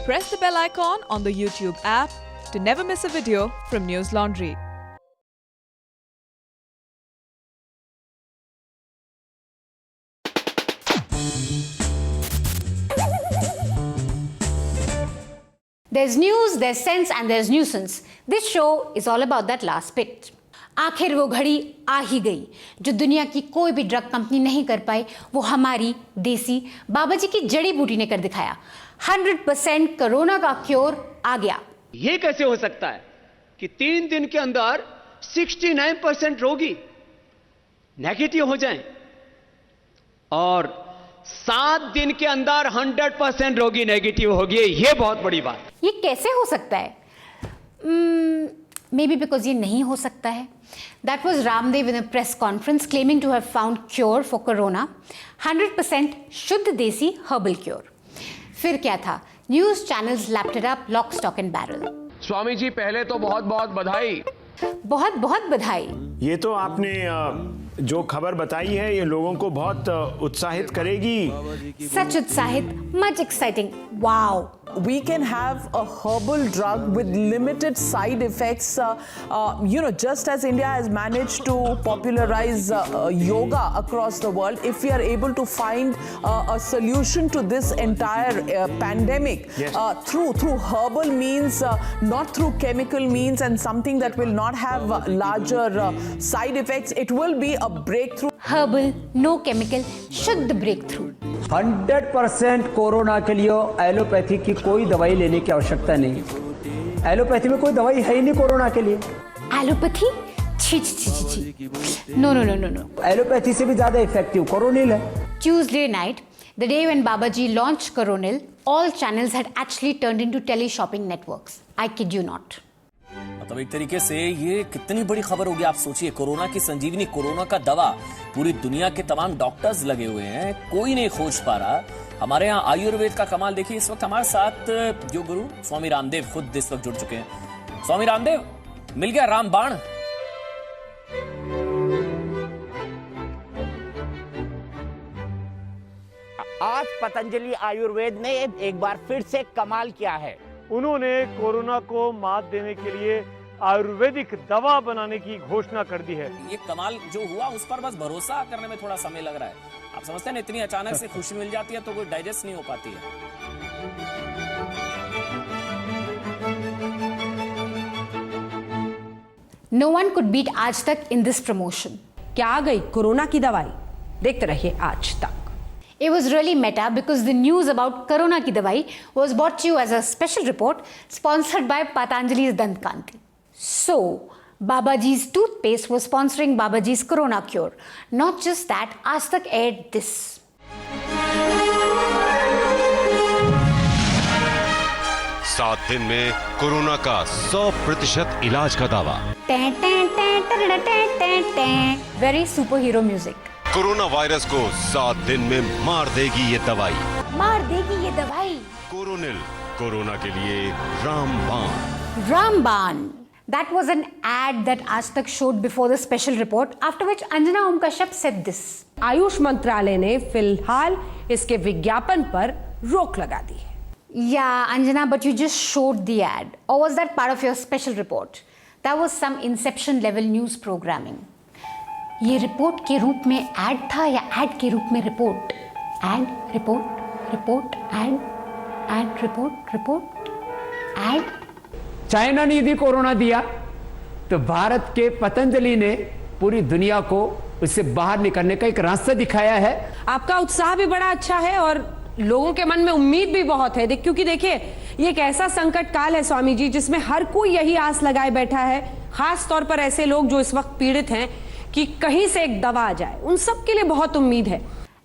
Press the bell icon on the YouTube app to never miss a video from News Laundry. There's news, there's sense and there's nuisance. This show is all about that last bit. आखिर वो घड़ी आ ही गई जो दुनिया की कोई भी drug company नहीं कर पाई, वो हमारी देसी बाबा जी की जड़ी बूटी ने कर दिखाया। 100% कोरोना का क्योर आ गया। ये कैसे हो सकता है कि 3 दिन के अंदर 69% रोगी नेगेटिव हो जाएं और 7 दिन के अंदर 100% रोगी नेगेटिव हो गए? ये बहुत बड़ी बात। ये कैसे हो सकता है? Maybe because ये नहीं हो सकता है. That was Ramdev in a press conference claiming to have found cure for corona. 100% शुद्ध देसी herbal cure. फिर क्या था? News channels lapped it up lock, stock and barrel. Swami ji पहले तो बहुत बहुत बधाई। बहुत बहुत बधाई। ये तो आपने जो खबर बताई है ये लोगों को बहुत उत्साहित करेगी। सच उत्साहित, much exciting. Wow. We can have a herbal drug with limited side effects. Just as India has managed to popularize yoga across the world, if we are able to find a solution to this entire pandemic through herbal means, not through chemical means, and something that will not have larger side effects, it will be a breakthrough. Herbal, no chemical, शुद्ध breakthrough. 100% corona के लिए allopathy की कोई दवाई लेने की आवश्यकता नहीं। एलोपैथी में कोई दवाई है ही नहीं कोरोना के लिए। एलोपैथी? छी। No. एलोपैथी से भी ज्यादा इफेक्टिव कोरोनिल है। Tuesday night, the day when Babaji launched Coronil, all channels had actually turned into tele-shopping networks. I kid you not. मतलब एक तरीके से ये कितनी बड़ी खबर होगी। आप सोचिए, कोरोना की संजीवनी, कोरोना का दवा, पूरी दुनिया के तमाम डॉक्टर्स लगे हुए हैं, कोई नहीं खोज पा रहा। हमारे यहाँ आयुर्वेद का कमाल देखिए। इस वक्त हमारे साथ योग गुरु स्वामी रामदेव खुद इस वक्त जुड़ चुके हैं। स्वामी रामदेव, मिल गया रामबाण? आज पतंजलि आयुर्वेद ने एक बार फिर से कमाल किया है। उन्होंने कोरोना को मात देने के लिए आयुर्वेदिक दवा बनाने की घोषणा कर दी है। ये कमाल जो हुआ उस पर बस भरोसा करने में थोड़ा समय लग रहा है। आप समझते हैं इतनी अचानक से खुशी मिल जाती है तो कोई डाइजेस्ट नहीं हो पाती है। No one could beat आज तक in this promotion. क्या आ गई कोरोना की दवाई? देखते रहिए आज तक। It was really meta because the news about Corona ki dawai was brought to you as a special report sponsored by Patanjali's Dantkanti. So, Babaji's toothpaste was sponsoring Babaji's Corona cure. Not just that, Aaj Tak aired this. सात दिन में corona का 100% इलाज का दावा। Very superhero music. Corona virus को 7 दिन में मार देगी ये दवाई। मार देगी ये दवाई। कोरोनिल, कोरोना के लिए रामबाण। Ramban. That was an ad that Aaj Tak showed before the special report, after which Anjana Om Kashyap said this. Ayush मंत्रालय ने फिलहाल इसके विज्ञापन पर रोक लगा दी है। Yeah, Anjana, but you just showed the ad. Or was that part of your special report? That was some Inception level news programming. ये रिपोर्ट के रूप में ऐड था या ऐड के रूप में report? Add, report, add, report, add. China ने यदि कोरोना दिया तो भारत के पतंजलि ने पूरी दुनिया को उससे बाहर निकलने का एक रास्ता दिखाया है। आपका उत्साह भी बड़ा अच्छा है और लोगों के मन में उम्मीद भी बहुत है, क्योंकि देखिए ये एक ऐसा संकट काल है स्वामी जी जिसमें हर कोई यही आस लगाए बैठा है, खास तौर पर ऐसे लोग जो इस वक्त पीड़ित हैं कि कहीं से एक दवा आ जाए, उन सब के लिए बहुत उम्मीद है।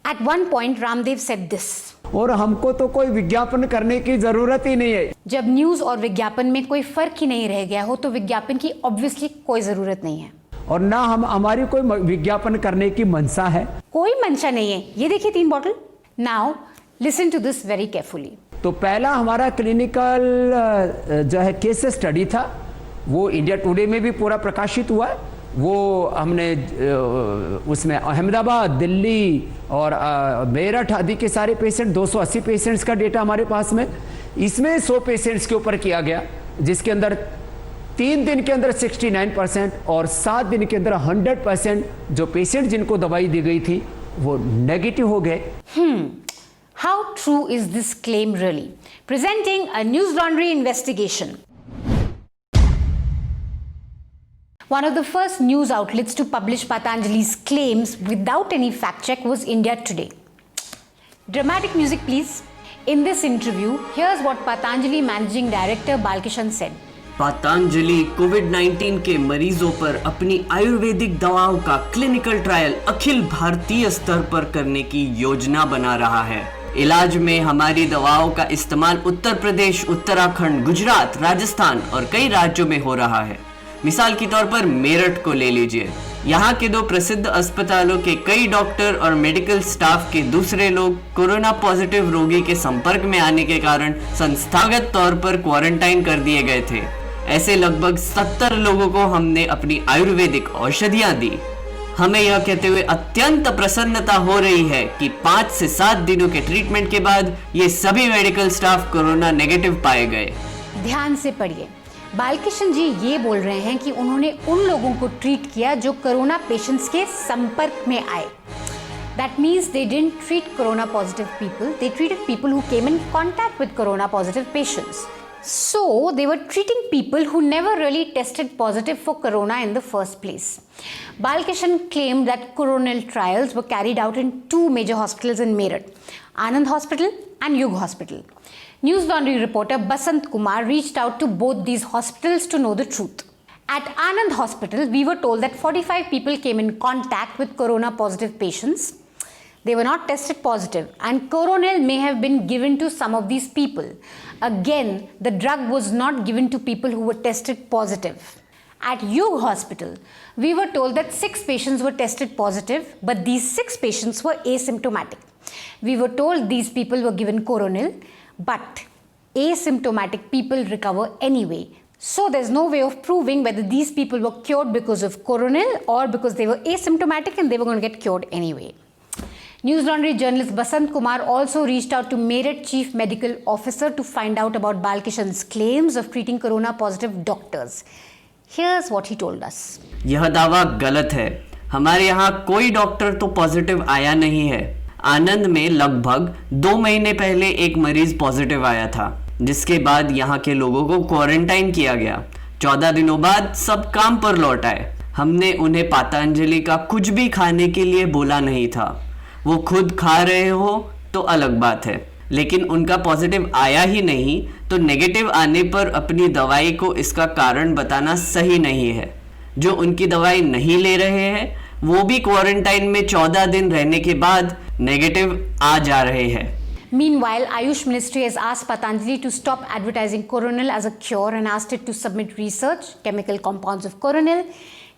At one point, Ramdev said this. और हमको तो कोई विज्ञापन करने की जरूरत ही नहीं है। जब न्यूज और विज्ञापन में कोई फर्क ही नहीं रह गया हो तो विज्ञापन की ऑब्वियसली कोई जरूरत नहीं है। और ना हमारी कोई विज्ञापन करने की मंशा है। कोई मंशा नहीं है। ये देखिए 3 bottle. Now listen to this very carefully. तो पहला हमारा क्लिनिकल जो है केस स्टडी था, वो इंडिया टुडे में भी पूरा प्रकाशित हुआ। वो हमने उसमें अहमदाबाद, दिल्ली और मेरठ आदि के सारे पेशेंट, 280 पेशेंट्स का डेटा हमारे पास में, इसमें 100 पेशेंट्स के ऊपर किया गया, जिसके अंदर 3 दिन के अंदर 69% और 7 दिन के अंदर 100% जो पेशेंट जिनको दवाई दी गई थी वो नेगेटिव हो गए। How true is this claim really? Presenting a News Laundry investigation. One of the first news outlets to publish Patanjali's claims without any fact check was India Today. Dramatic music please. In this interview, here's what Patanjali Managing Director Balkishan said. Patanjali कोविड-19 के मरीजों पर अपनी आयुर्वेदिक दवाओं का clinical trial Akhil Bharatiya स्तर पर करने की योजना बना रहा है। इलाज में हमारी दवाओं का इस्तेमाल उत्तर प्रदेश, उत्तराखंड, गुजरात, राजस्थान और कई राज्यों में हो रहा है। मिसाल के तौर पर मेरठ को ले लीजिए। यहाँ के 2 प्रसिद्ध अस्पतालों के कई डॉक्टर और मेडिकल स्टाफ के दूसरे लोग कोरोना पॉजिटिव रोगी के संपर्क में आने के कारण संस्थागत तौर पर क्वारंटाइन कर दिए गए थे। ऐसे लगभग 70 लोगों को हमने अपनी आयुर्वेदिक औषधियां दी। हमें यह कहते हुए अत्यंत प्रसन्नता हो रही है कि 5 से 7 दिनों के ट्रीटमेंट के बाद ये सभी मेडिकल स्टाफ कोरोना नेगेटिव पाए गए। ध्यान से पढ़िए, बालकिशन जी ये बोल रहे हैं कि उन्होंने उन लोगों को ट्रीट किया जो कोरोना पेशेंट्स के संपर्क में आए। That means they didn't treat corona positive people, they treated people who came in contact with corona positive patients. So they were treating people who never really tested positive for corona in the first place. Balkishan claimed that coronal trials were carried out in 2 major hospitals in Meerut, Anand Hospital and Yug Hospital. News Laundry reporter Basant Kumar reached out to both these hospitals to know the truth. At Anand Hospital, we were told that 45 people came in contact with corona positive patients. They were not tested positive and coronel may have been given to some of these people. Again, the drug was not given to people who were tested positive. At Yug Hospital, we were told that 6 patients were tested positive, but these 6 patients were asymptomatic. We were told these people were given coronel, but asymptomatic people recover anyway. So there's no way of proving whether these people were cured because of coronel or because they were asymptomatic and they were going to get cured anyway. News Laundry journalist Basant Kumar also reached out to Meerut Chief Medical Officer to find out about Balkishan's claims of treating corona positive doctors. Here's what he told us. यह दावा गलत है। हमारे यहाँ कोई doctor तो positive आया नहीं है। आनंद में लगभग 2 महीने पहले एक मरीज पॉजिटिव आया था, जिसके बाद यहाँ के लोगों को क्वारंटाइन किया गया। 14 दिनों बाद सब काम पर लौट आए। हमने उन्हें पतंजलि का कुछ भी खाने के लिए बोला नहीं था। वो खुद खा रहे हो तो अलग बात है, लेकिन उनका पॉजिटिव आया ही नहीं तो नेगेटिव आने पर अपनी दवाई को इसका कारण बताना सही नहीं है। जो उनकी दवाई नहीं ले रहे हैं वो भी क्वारंटाइन में 14 दिन रहने के बाद नेगेटिव आ जा रहे हैं। Meanwhile, Ayush Ministry has asked Patanjali to stop advertising Coronel as a cure and asked it to submit research, chemical compounds of Coronel,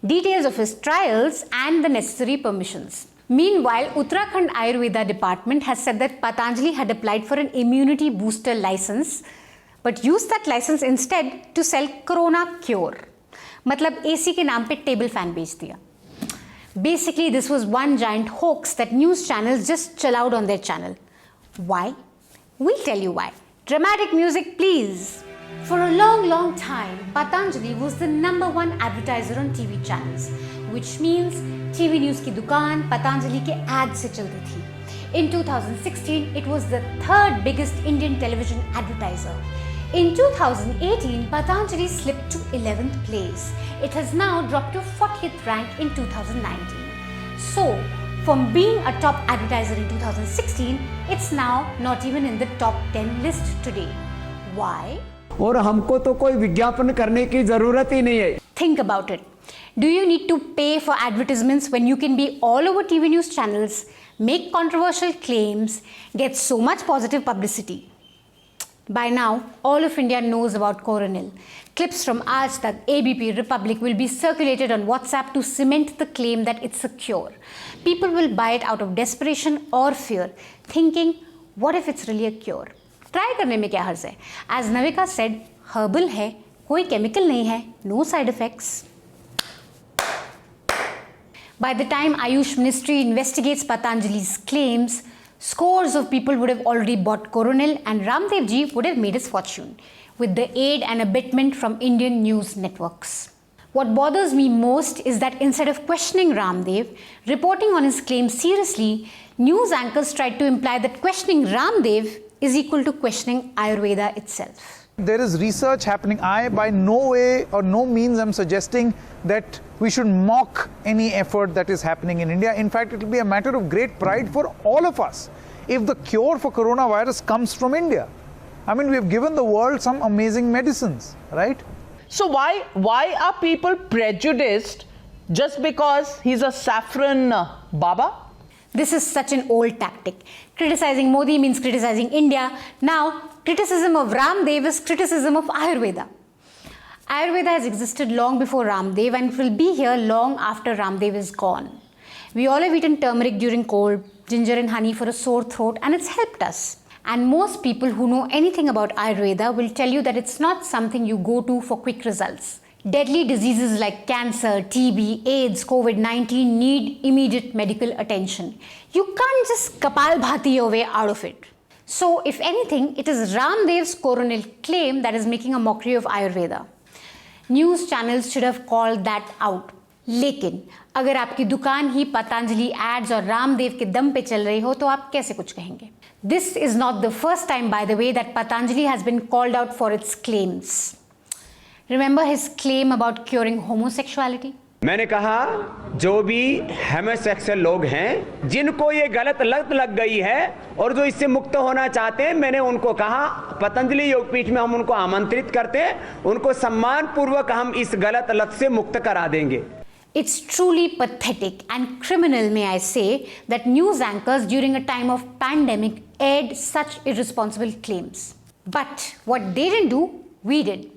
details of his trials and the necessary permissions. Meanwhile, Uttarakhand Ayurveda department has said that Patanjali had applied for an immunity booster license but used that license instead to sell Corona Cure. मतलब AC के नाम पे table fan बेच दिया। Basically, this was one giant hoax that news channels just allowed on their channel. Why? We'll tell you why. Dramatic music, please. For a long time, Patanjali was the #1 advertiser on TV channels, which means TV news की दुकान Patanjali के ad से चलती थी. In 2016, it was the 3rd biggest Indian television advertiser. In 2018, Patanjali slipped to 11th place. It has now dropped to 40th rank in 2019. So, from being a top advertiser in 2016, it's now not even in the top 10 list today. Why? और हमको तो कोई विज्ञापन करने की जरूरत ही नहीं है। Think about it. Do you need to pay for advertisements when you can be all over TV news channels, make controversial claims, get so much positive publicity? By now, all of India knows about Coronel. Clips from Aaj Tak, ABP, Republic will be circulated on WhatsApp to cement the claim that it's a cure. People will buy it out of desperation or fear, thinking, what if it's really a cure? Try करने में क्या हर्ज है? As Navika said, herbal है, कोई chemical नहीं है, no side effects. By the time Ayush Ministry investigates Patanjali's claims, Scores of people would have already bought Coronel, and Ramdev ji would have made his fortune with the aid and abetment from Indian news networks. What bothers me most is that instead of questioning Ramdev, reporting on his claims seriously, news anchors tried to imply that questioning Ramdev is equal to questioning Ayurveda itself. There is research happening. I by no way or no means am suggesting that we should mock any effort that is happening in India. In fact, it will be a matter of great pride for all of us if the cure for coronavirus comes from India. I mean, we have given the world some amazing medicines, right? So why are people prejudiced just because he's a saffron Baba? This is such an old tactic. Criticizing Modi means criticizing India. Now, criticism of Ramdev is criticism of Ayurveda. Ayurveda has existed long before Ramdev and it will be here long after Ramdev is gone. We all have eaten turmeric during cold, ginger and honey for a sore throat, and it's helped us. And most people who know anything about Ayurveda will tell you that it's not something you go to for quick results. Deadly diseases like cancer, TB, AIDS, COVID-19 need immediate medical attention. You can't just Kapalbhati your way out of it. So, if anything, it is Ramdev's Coronel claim that is making a mockery of Ayurveda. News channels should have called that out. लेकिन अगर आपकी दुकान ही Patanjali ads और रामदेव के दम पे चल रही हो तो आप कैसे कुछ कहेंगे? This is not the first time, by the way, that Patanjali has been called out for its claims. Remember his claim about curing homosexuality? मैंने कहा जो भी हेमोसेक्सुअल लोग हैं जिनको ये गलत लत लग गई है और जो इससे मुक्त होना चाहते हैं, मैंने उनको कहा पतंजलि योगपीठ में हम उनको आमंत्रित करते हैं, उनको सम्मान पूर्वक हम इस गलत लत से मुक्त करा देंगे. It's truly pathetic and criminal, may I say, that news anchors during a time of pandemic aired such irresponsible claims. But what they didn't do, we did.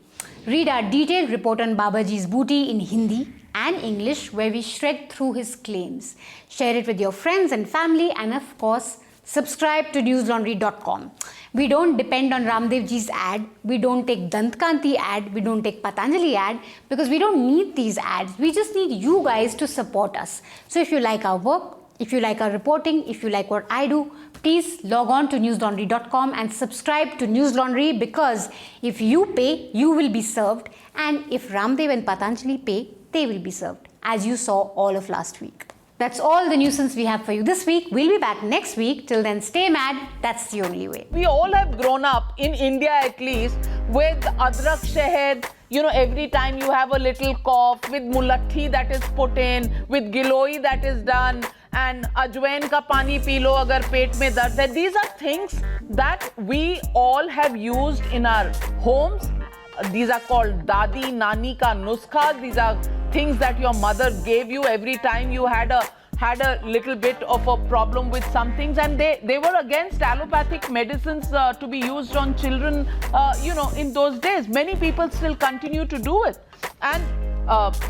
Read our detailed report on Babaji's booty in Hindi and English, where we shred through his claims. Share it with your friends and family, and of course, subscribe to newslaundry.com. We don't depend on Ramdev ji's ad, we don't take Dantkanti ad, we don't take Patanjali ad, because we don't need these ads. We just need you guys to support us. So if you like our work, if you like our reporting, if you like what I do, please log on to newslaundry.com and subscribe to News Laundry, because if you pay, you will be served, and if Ramdev and Patanjali pay, they will be served, as you saw all of last week. That's all the nuisance we have for you this week. We'll be back next week. Till then, stay mad. That's the only way. We all have grown up, in India at least, with adrak shahad. You know, every time you have a little cough, with mulathi that is put in, with giloi that is done, and ajwain ka pani pee lo agar pet mein dard hai. These are things that we all have used in our homes. These are called dadi, nani ka nuskha. These are things that your mother gave you every time you had a little bit of a problem with some things, and they were against allopathic medicines to be used on children, in those days. Many people still continue to do it. And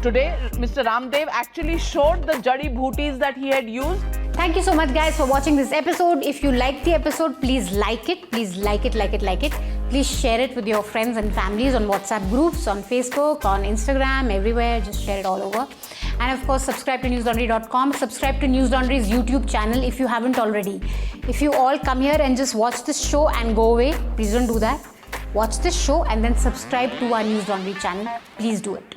today, Mr. Ramdev actually showed the jadi bhutis that he had used. Thank you so much, guys, for watching this episode. If you liked the episode, please like it. Please like it. Please share it with your friends and families on WhatsApp groups, on Facebook, on Instagram, everywhere. Just share it all over. And of course, subscribe to newslaundry.com. Subscribe to News Laundry's YouTube channel if you haven't already. If you all come here and just watch this show and go away, please don't do that. Watch this show and then subscribe to our News Laundry channel. Please do it.